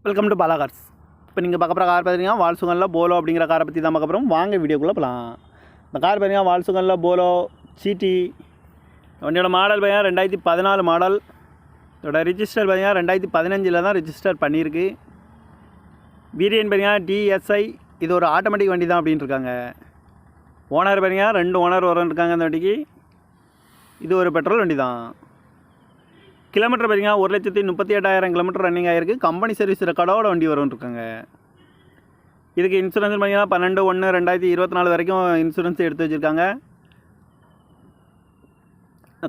Welcome to Bala cars. இப்போ நீங்கள் பார்க்க போகிற கார் பார்த்தீங்கன்னா வால்சுகனில் போலோ அப்படிங்கிற காரை பற்றி தான் பார்க்க போகிறோம். வாங்க வீடியோக்குள்ளே போகலாம். இந்த கார் பார்த்தீங்கன்னா வால்சுகனில் போலோ சிடி. வண்டியோட மாடல் பார்த்தீங்கன்னா 2014 மாடல். இதோட ரிஜிஸ்டர் பார்த்தீங்கன்னா 2015 தான் ரிஜிஸ்டர் பண்ணியிருக்கு. வேரியன்ட் பார்த்தீங்கன்னா டிஎஸ்ஐ. இது ஒரு ஆட்டோமேட்டிக் வண்டி தான் அப்படின்ட்டு இருக்காங்க. ஓனர் பார்த்தீங்கன்னா 2 ஓனர் இருக்காங்க அந்த வண்டிக்கு. இது ஒரு பெட்ரோல் வண்டி தான். கிலோமீட்டர் பார்த்தீங்கன்னா 1,38,000 கிலோமீட்டர் ரன்னிங் ஆகிருக்கு. கம்பெனி சர்வீஸ் ரெக்கார்டோட வண்டி வரும்னு இருக்காங்க. இதுக்கு இன்சூரன்ஸ் பார்த்தீங்கன்னா 12/1/2024 வரைக்கும் இன்சூரன்ஸ் எடுத்து வச்சுருக்காங்க.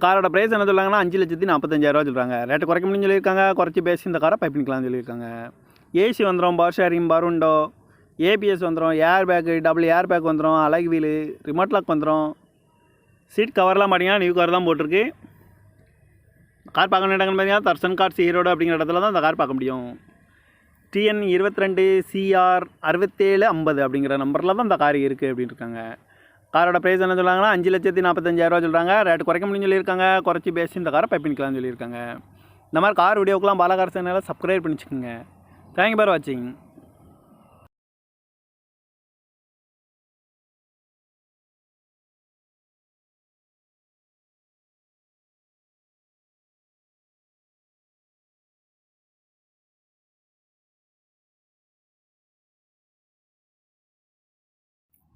காரோட ப்ரைஸ் என்ன சொல்கிறாங்கன்னா 5,45,000 சொல்கிறாங்க. ரேட்டு குறைக்க முடியும்னு சொல்லியிருக்காங்க. குறைச்சி பேசி இந்த காரை பைப் பண்ணிக்கலாம்னு சொல்லியிருக்காங்க. ஏசி வந்துடும், power steering, power window, ABS வந்துடும், air bag, double air bag வந்துடும், அலகு வீலு, ரிமோட் லாக் வந்துடும். சீட் கவர்லாம் பார்த்தீங்கன்னா நியூ கவர் தான் போட்டிருக்கு. கார் பார்க்க இடங்கள்னு பார்த்தீங்கன்னா தர்சன் கார்ஸ் ஈரோடு அப்படிங்கிற இடத்துல தான் இந்த கார் பார்க்க முடியும். TN 22 CR 6750 அப்படிங்கிற நம்பரில் தான் இந்த கார் இருக்குது அப்படின்னு இருக்காங்க. காரோட ப்ரைஸ் என்ன சொல்கிறாங்கன்னா 5,45,000 சொல்கிறாங்க. ரேட்டு குறைக்க முடியும்னு சொல்லியிருக்காங்க. குறைச்சி பேசி இந்த காரை பைப் பண்ணிக்கலாம்னு சொல்லியிருக்காங்க. இந்த மாதிரி கார் வீடியோக்கெலாம் பாலா கார் சேனலை சப்ஸ்கிரைப் பண்ணிச்சுக்கோங்க. தேங்க்யூ ஃபார் வாட்சிங்.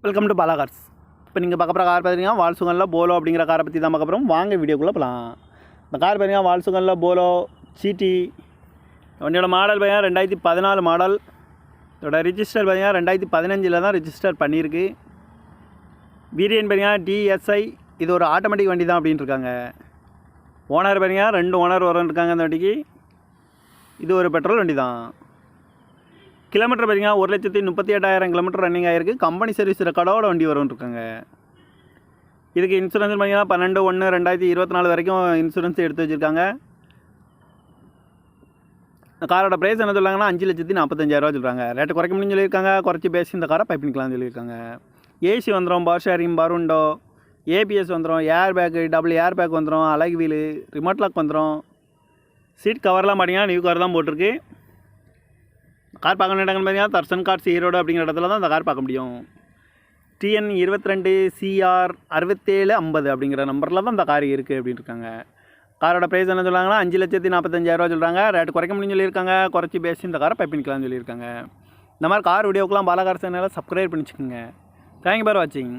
Welcome to Bala cars. இப்போ நீங்கள் பார்க்க போகிற கார் பார்த்தீங்கன்னா வால்சுகனில் போலோ அப்படிங்கிற காரை பற்றி தான் பார்க்க போகிறோம். வாங்க வீடியோக்குள்ளே போகலாம். இந்த கார் பார்த்தீங்கன்னா வால்சுகனில் போலோ சிடி. வண்டியோட மாடல் பார்த்தீங்கன்னா 2014 மாடல். இதோட ரிஜிஸ்டர் பார்த்தீங்கன்னா 2015 தான் ரிஜிஸ்டர் பண்ணியிருக்கு. வேரியன்ட் பார்த்தீங்கன்னா டிஎஸ்ஐ. இது ஒரு ஆட்டோமேட்டிக் வண்டி தான் அப்படின்ட்டு இருக்காங்க. ஓனர் பார்த்தீங்கன்னா 2 ஓனர் இருக்காங்க அந்த வண்டிக்கு. இது ஒரு பெட்ரோல் வண்டி தான். கிலோமீட்டர் பார்த்தீங்கன்னா 1,38,000 கிலோமீட்டர் ரன்னிங் ஆகிருக்கு. கம்பெனி சர்வீஸ் ரெக்கார்டோட வண்டி வரும்னு இருக்காங்க. இதுக்கு இன்சூரன்ஸ் பார்த்தீங்கன்னா 12/1/2024 வரைக்கும் இன்சூரன்ஸ் எடுத்து வச்சுருக்காங்க. காரோட ப்ரைஸ் என்ன சொல்கிறாங்கன்னா 5,45,000 சொல்கிறாங்க. ரேட்டு குறைக்க முடியும்னு சொல்லியிருக்காங்க. குறைச்சி பேசி இந்த காரை பைப் பண்ணிக்கலாம்னு சொல்லியிருக்காங்க. ஏசி வந்துடும், power steering, power window, ABS வந்துடும், air bag, double air bag வந்துடும், அலகு வீலு, ரிமோட் லாக் வந்துடும். சீட் கவர்லாம் பார்த்தீங்கன்னா நியூ கவர் தான் போட்டிருக்கு. கார் பார்க்க இடங்கள்னு பார்த்தீங்கன்னா தர்சன் கார்ஸ் ஈரோடு அப்படிங்கிற இடத்துல தான் இந்த கார் பார்க்க முடியும். TN 22 CR 6750 அப்படிங்கிற நம்பரில் தான் இந்த கார் இருக்குது அப்படின்னு இருக்காங்க. காரோட ப்ரைஸ் என்ன சொல்கிறாங்கன்னா 5,45,000 சொல்கிறாங்க. ரேட்டு குறைக்க முடியும்னு சொல்லியிருக்காங்க. குறைச்சி பேசி இந்த காரை பைப் பண்ணிக்கலாம்னு சொல்லியிருக்காங்க. இந்த மாதிரி கார் வீடியோக்கெலாம் பாலா கார் சேனலை சப்ஸ்கிரைப் பண்ணிச்சுக்கோங்க. தேங்க்யூ ஃபார் வாட்சிங்.